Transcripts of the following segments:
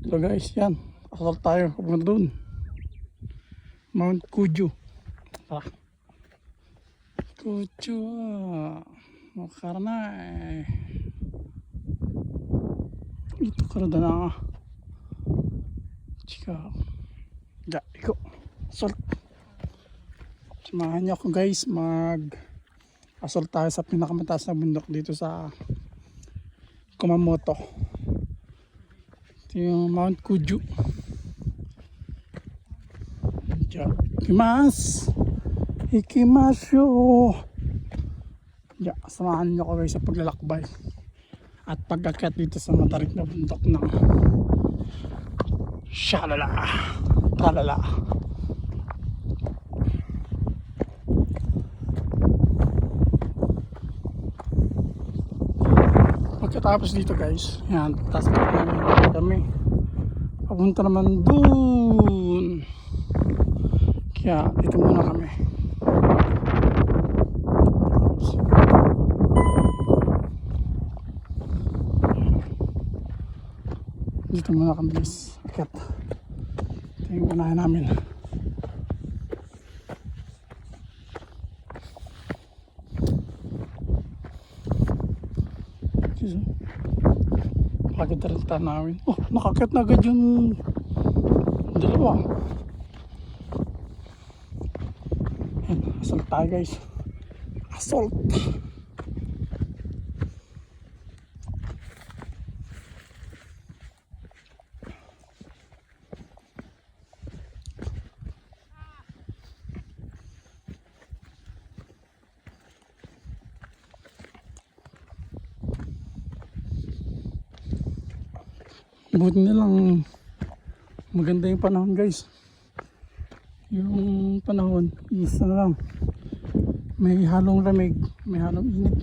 So guys, yan. Asal tayo. Papunta doon. Mount Kuju. Ah. Kuju. Karena itu karena na. Chika. Ya, iko. Asal. Samahan niyo ako guys. Asal tayo sa pinakamataas na bundok dito sa Kumamoto. Ito yung Mount Kuju. Ikimasyo. Yeah, samahan nyo ko guys sa paglalakbay at pag-akyat dito sa matarik na bundok ng Shalala Talala. Pagkatapos dito guys, yan, taas namin kami papunta naman dun, kaya dito muna kami. Dito muna kami guys, akyat. Ito yung unahan namin. Pagod na rin tanawin. Oh, nakakyat na agad yung dalawa. Yan, assault tayo guys. Assault! Buti nilang maganda yung panahon guys. Yung panahon isa na lang, may halong lamig, may halong init,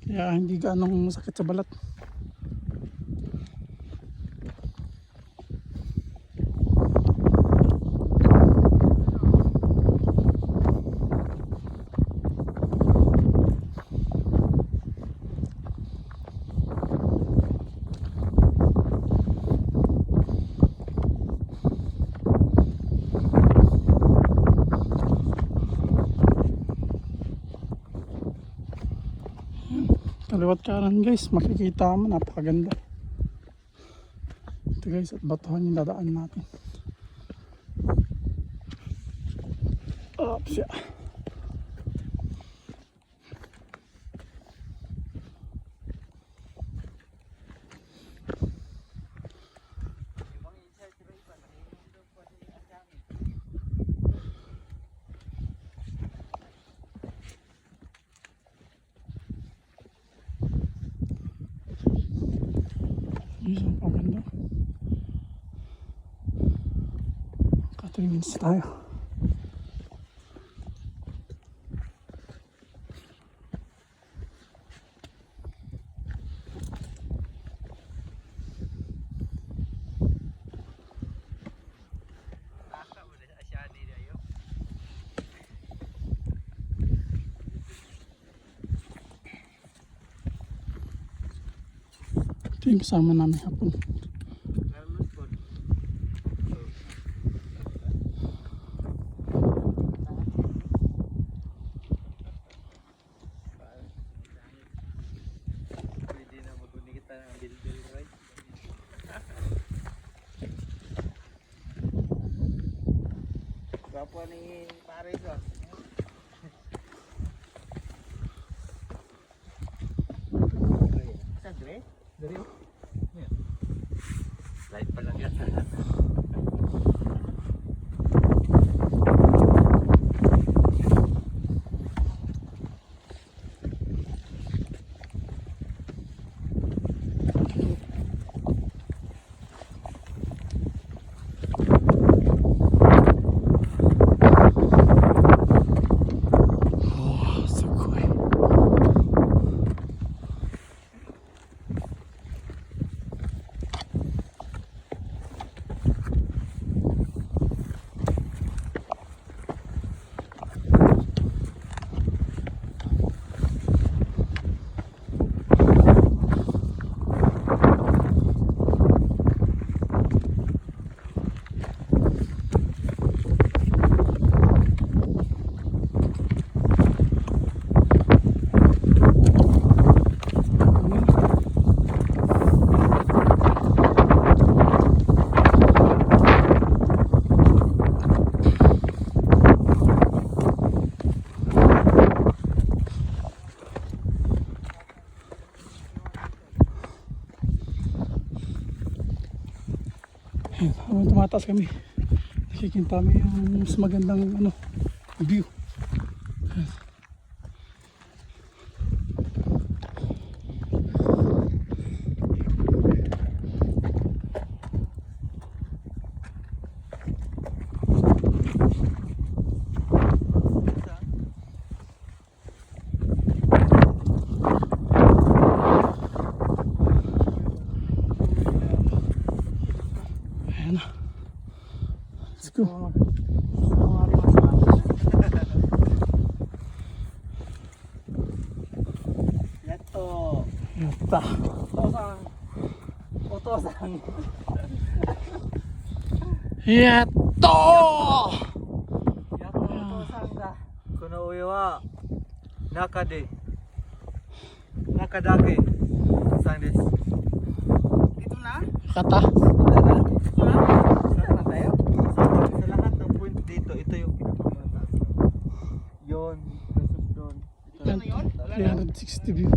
kaya hindi gaanong sakit sa balat. Kaliwat kanan guys, makikita mo, napakaganda. Ito guys, at batuhan yung dadaan natin. Oops, yeah. Isang paganda. 3 minutes tayo. Ito yung kasama namin hapon. Gwapo ni pare ko. Sa dre? Dari oh. Light pa lang yan. Ayan, habang tumataas kami, nakikita kami yung mas magandang ano, view. Ayan. Ayan na. Let's go. Yato. Yata. Otosang. Otosang. Yato! Yato otosang da. Kono ue wa naka de naka dake sang desu. Ito na? Kata. Ito na? Ito na? Saan na tayo? Sa lahat ng point dito, ito yung pinakamataas. Yun, versus doon. Ito na yun? 360 view.